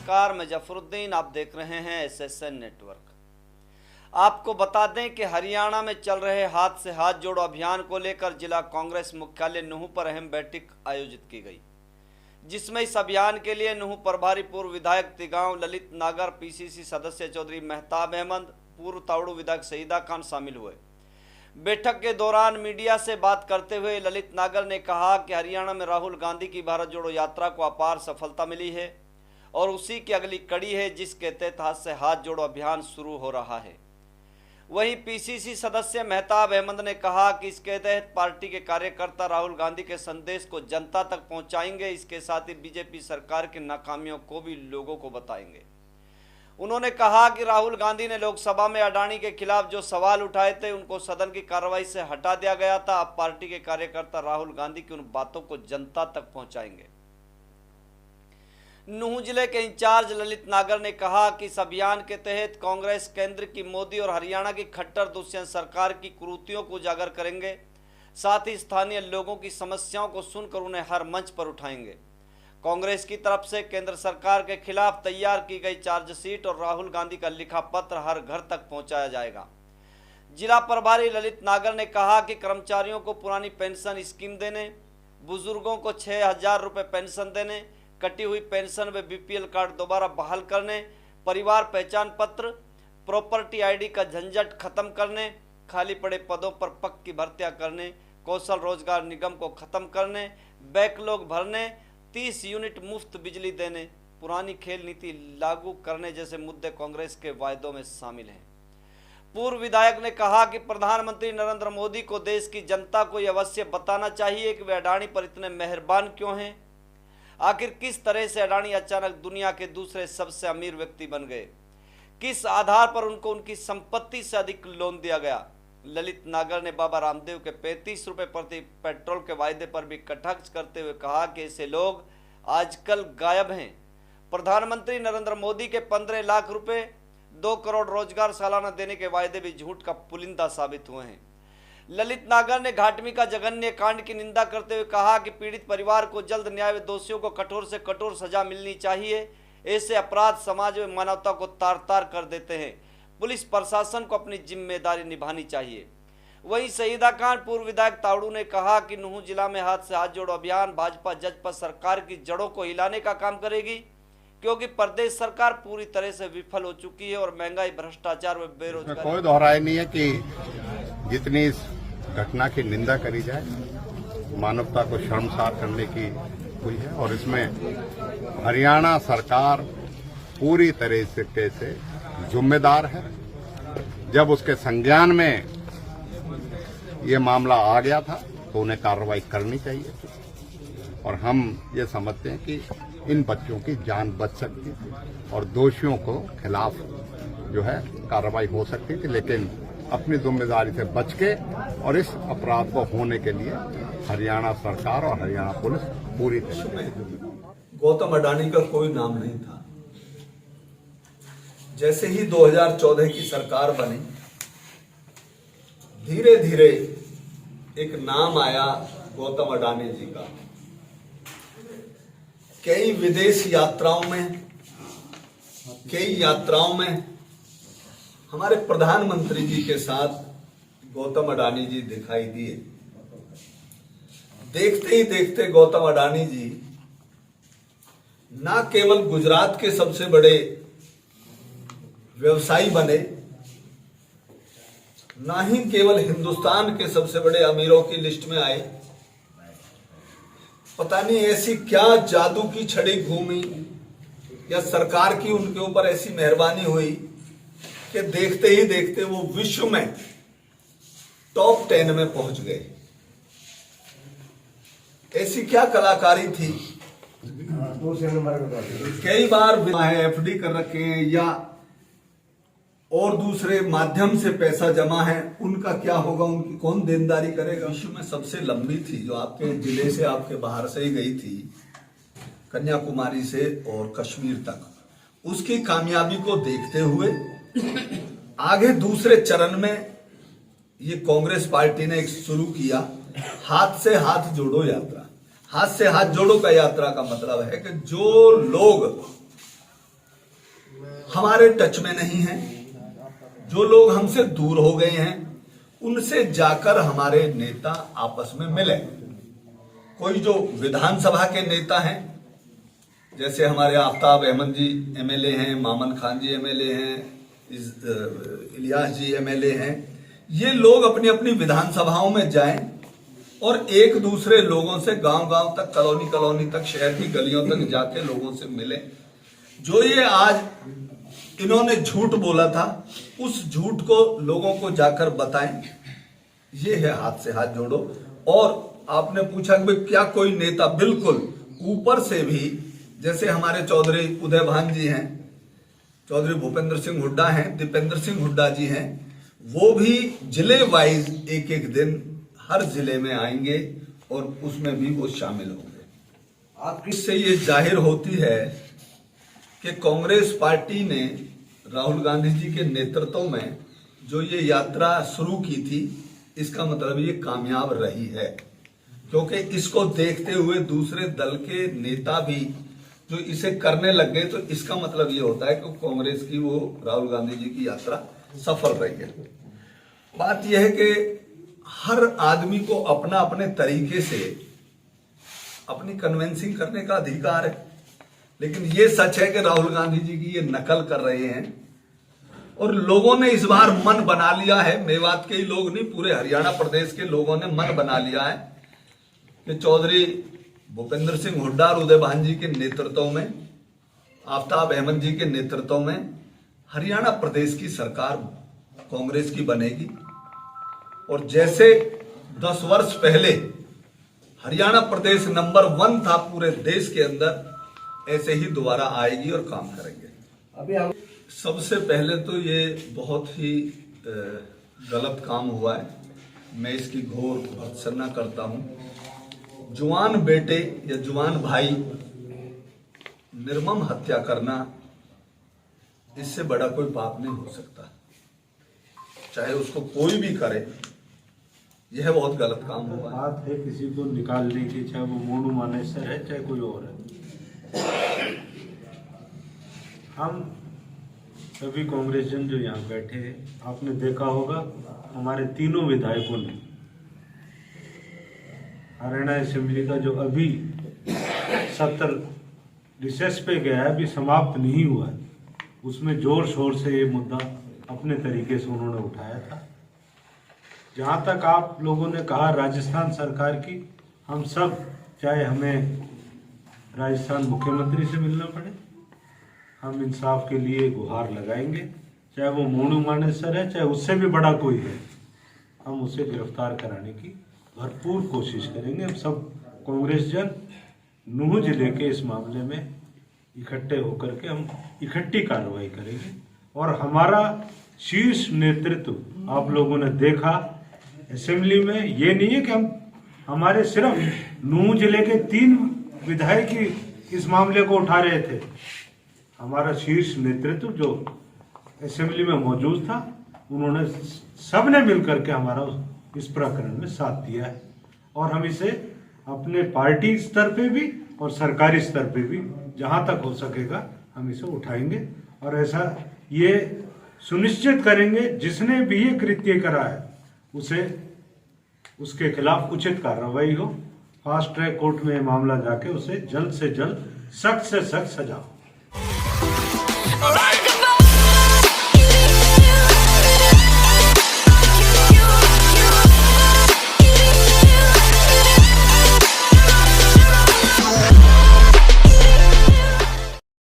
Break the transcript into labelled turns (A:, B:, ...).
A: नमस्कार, मैं जफरुद्दीन, आप देख रहे हैं एसएसएन नेटवर्क। आपको बता दें कि हरियाणा में चल रहे हाथ से हाथ जोड़ो अभियान को लेकर जिला कांग्रेस मुख्यालय नूंह पर अहम बैठक आयोजित की गई, जिसमें इस अभियान के लिए नूंह प्रभारी पूर्व विधायक तिगांव ललित नागर, पीसीसी सदस्य चौधरी मेहताब अहमद, पूर्व तावड़ू विधायक शहीदा खान शामिल हुए। बैठक के दौरान मीडिया से बात करते हुए ललित नागर ने कहा कि हरियाणा में राहुल गांधी की भारत जोड़ो यात्रा को अपार सफलता मिली है और उसी की अगली कड़ी है, जिसके तहत हाथ से हाथ जोड़ो अभियान शुरू हो रहा है। वहीं पीसीसी सदस्य मेहताब अहमद ने कहा कि इसके तहत पार्टी के कार्यकर्ता राहुल गांधी के संदेश को जनता तक पहुंचाएंगे। इसके साथ ही बीजेपी सरकार की नाकामियों को भी लोगों को बताएंगे। उन्होंने कहा कि राहुल गांधी ने लोकसभा में अडानी के खिलाफ जो सवाल उठाए थे उनको सदन की कार्रवाई से हटा दिया गया था। अब पार्टी के कार्यकर्ता राहुल गांधी की उन बातों को जनता तक पहुंचाएंगे। नूंह जिले के इंचार्ज ललित नागर ने कहा कि इस अभियान के तहत कांग्रेस केंद्र की मोदी और हरियाणा की खट्टर दुष्यंत सरकार की कुरीतियों को उजागर करेंगे। साथ ही स्थानीय लोगों की समस्याओं को सुनकर उन्हें हर मंच पर उठाएंगे। कांग्रेस की तरफ से केंद्र सरकार के खिलाफ तैयार की गई चार्जशीट और राहुल गांधी का लिखा पत्र हर घर तक पहुंचाया जाएगा। जिला प्रभारी ललित नागर ने कहा कि कर्मचारियों को पुरानी पेंशन स्कीम देने, बुजुर्गों को 6,000 रुपये पेंशन देने, कटी हुई पेंशन व बीपीएल कार्ड दोबारा बहाल करने, परिवार पहचान पत्र, प्रॉपर्टी आईडी का झंझट खत्म करने, खाली पड़े पदों पर पक्की भर्तियां करने, कौशल रोजगार निगम को खत्म करने, बैकलॉग भरने, 30 यूनिट मुफ्त बिजली देने, पुरानी खेल नीति लागू करने जैसे मुद्दे कांग्रेस के वायदों में शामिल हैं। पूर्व विधायक ने कहा कि प्रधानमंत्री नरेंद्र मोदी को देश की जनता को यह अवश्य बताना चाहिए कि वे अडानी पर इतने मेहरबान क्यों हैं। आखिर किस तरह से अडानी अचानक दुनिया के दूसरे सबसे अमीर व्यक्ति बन गए, किस आधार पर उनको उनकी संपत्ति से अधिक लोन दिया गया। ललित नागर ने बाबा रामदेव के 35 रुपये प्रति पेट्रोल के वायदे पर भी कटाक्ष करते हुए कहा कि ऐसे लोग आजकल गायब हैं। प्रधानमंत्री नरेंद्र मोदी के 15 लाख रुपए, 2 करोड़ रोजगार सालाना देने के वायदे भी झूठ का पुलिंदा साबित हुए हैं। ललित नागर ने घाटमी का जघन्य कांड की निंदा करते हुए कहा कि पीड़ित परिवार को जल्द न्याय व दोषियों को कठोर से कठोर सजा मिलनी चाहिए। ऐसे अपराध समाज में मानवता को तार तार कर देते हैं। पुलिस प्रशासन को अपनी जिम्मेदारी निभानी चाहिए। वहीं शहीदा खान पूर्व विधायक तावड़ू ने कहा कि नूंह जिला में हाथ से हाथ जोड़ो अभियान भाजपा जजपा सरकार की जड़ों को हिलाने का काम करेगी, क्योंकि प्रदेश सरकार पूरी तरह से विफल हो चुकी है और महंगाई, भ्रष्टाचार व बेरोजगारी।
B: कोई दोहराई नहीं है कि जितनी इस घटना की निंदा करी जाए, मानवता को शर्मसार करने की हुई है और इसमें हरियाणा सरकार पूरी तरह से जिम्मेदार है। जब उसके संज्ञान में ये मामला आ गया था तो उन्हें कार्रवाई करनी चाहिए थी और हम ये समझते हैं कि इन बच्चों की जान बच सकती थी और दोषियों को खिलाफ जो है कार्रवाई हो सकती थी, लेकिन अपनी जिम्मेदारी से बच के और इस अपराध को होने के लिए हरियाणा सरकार और हरियाणा पुलिस पूरी तरह।
C: गौतम अडानी का कोई नाम नहीं था। जैसे ही 2014 की सरकार बनी, धीरे धीरे एक नाम आया गौतम अडानी जी का। कई विदेश यात्राओं में हमारे प्रधानमंत्री जी के साथ गौतम अडानी जी दिखाई दिए। देखते ही देखते गौतम अडानी जी ना केवल गुजरात के सबसे बड़े व्यवसायी बने, ना ही केवल हिंदुस्तान के सबसे बड़े अमीरों की लिस्ट में आए। पता नहीं ऐसी क्या जादू की छड़ी घूमी या सरकार की उनके ऊपर ऐसी मेहरबानी हुई कि देखते ही देखते वो विश्व में टॉप 10 में पहुंच गए। ऐसी क्या कलाकारी थी। कई बार एफडी कर रखे हैं या और दूसरे माध्यम से पैसा जमा है, उनका क्या होगा, उनकी कौन देनदारी करेगा। विश्व में सबसे लंबी थी जो आपके जिले से, आपके बाहर से ही गई थी, कन्याकुमारी से और कश्मीर तक। उसकी कामयाबी को देखते हुए आगे दूसरे चरण में ये कांग्रेस पार्टी ने एक शुरू किया, हाथ से हाथ जोड़ो यात्रा। हाथ से हाथ जोड़ो का यात्रा का मतलब है कि जो लोग हमारे टच में नहीं हैं, जो लोग हमसे दूर हो गए हैं, उनसे जाकर हमारे नेता आपस में मिले। कोई जो विधानसभा के नेता हैं, जैसे हमारे आफ्ताब अहमद जी एमएलए हैं, मामन खान जी एमएलए हैं, इलियास जी एमएलए हैं, ये लोग अपनी अपनी विधानसभाओं में जाएं और एक दूसरे लोगों से गांव-गांव तक, कॉलोनी तक, शहर की गलियों तक जाके लोगों से मिले। जो ये आज इन्होंने झूठ बोला था, उस झूठ को लोगों को जाकर बताएं। ये है हाथ से हाथ जोड़ो। और आपने पूछा कि क्या कोई नेता, बिल्कुल ऊपर से भी, जैसे हमारे चौधरी उदय भान जी हैं, चौधरी भूपेंद्र सिंह हुड्डा हैं, दीपेंद्र सिंह हुड्डा जी हैं, वो भी जिले वाइज एक एक दिन हर जिले में आएंगे और उसमें भी वो शामिल होंगे। आप इससे ये जाहिर होती है कि कांग्रेस पार्टी ने राहुल गांधी जी के नेतृत्व में जो ये यात्रा शुरू की थी, इसका मतलब ये कामयाब रही है, क्योंकि इसको देखते हुए दूसरे दल के नेता भी जो इसे करने लग गए, तो इसका मतलब ये होता है कि कांग्रेस की वो राहुल गांधी जी की यात्रा सफल रही है। बात यह है कि हर आदमी को अपना अपने तरीके से अपनी कन्विंसिंग करने का अधिकार है, लेकिन ये सच है कि राहुल गांधी जी की ये नकल कर रहे हैं और लोगों ने इस बार मन बना लिया है। मेवात के ही लोग नहीं, पूरे हरियाणा प्रदेश के लोगों ने मन बना लिया है कि चौधरी भूपेंद्र सिंह हुड्डा और उदय भान जी के नेतृत्व में, आफ्ताब अहमद जी के नेतृत्व में हरियाणा प्रदेश की सरकार कांग्रेस की बनेगी। और जैसे 10 वर्ष पहले हरियाणा प्रदेश नंबर 1 था पूरे देश के अंदर, ऐसे ही दोबारा आएगी और काम करेंगे। अभी सबसे पहले तो ये बहुत ही गलत काम हुआ है, मैं इसकी घोर भर्त्सना करता हूं। जुआन बेटे या जुआन भाई निर्मम हत्या करना, इससे बड़ा कोई पाप नहीं हो सकता, चाहे उसको कोई भी करे। यह बहुत गलत काम हुआ है।
D: बात है किसी को निकालने की, चाहे वो मोनू मानेसर है चाहे कोई और है। हम सभी कांग्रेसजन जो यहाँ बैठे हैं, आपने देखा होगा हमारे तीनों विधायकों ने हरियाणा असेंबली का जो अभी सत्र रिसेस पे गया है, अभी समाप्त नहीं हुआ है, उसमें जोर शोर से ये मुद्दा अपने तरीके से उन्होंने उठाया था। जहाँ तक आप लोगों ने कहा राजस्थान सरकार की, हम सब, चाहे हमें राजस्थान मुख्यमंत्री से मिलना पड़े, हम इंसाफ के लिए गुहार लगाएंगे, चाहे वो मोनू मानेसर है चाहे उससे भी बड़ा कोई है, हम उसे गिरफ्तार कराने की भरपूर कोशिश करेंगे। हम सब कांग्रेस जन नूह जिले के इस मामले में इकट्ठे होकर के हम इकट्ठी कार्रवाई करेंगे। और हमारा शीर्ष नेतृत्व आप लोगों ने देखा असेंबली में, ये नहीं है कि हमारे सिर्फ नूह जिले के 3 विधायक ही इस मामले को उठा रहे थे। हमारा शीर्ष नेतृत्व जो असेंबली में मौजूद था, उन्होंने सबने मिलकर के हमारा इस प्रकरण में साथ दिया है। और हम इसे अपने पार्टी स्तर पे भी और सरकारी स्तर पे भी जहां तक हो सकेगा हम इसे उठाएंगे और ऐसा ये सुनिश्चित करेंगे जिसने भी ये कृत्य करा है उसे, उसके खिलाफ उचित कार्रवाई हो, फास्ट ट्रैक कोर्ट में मामला जाके उसे जल्द से जल्द सख्त से सख्त सजा हो।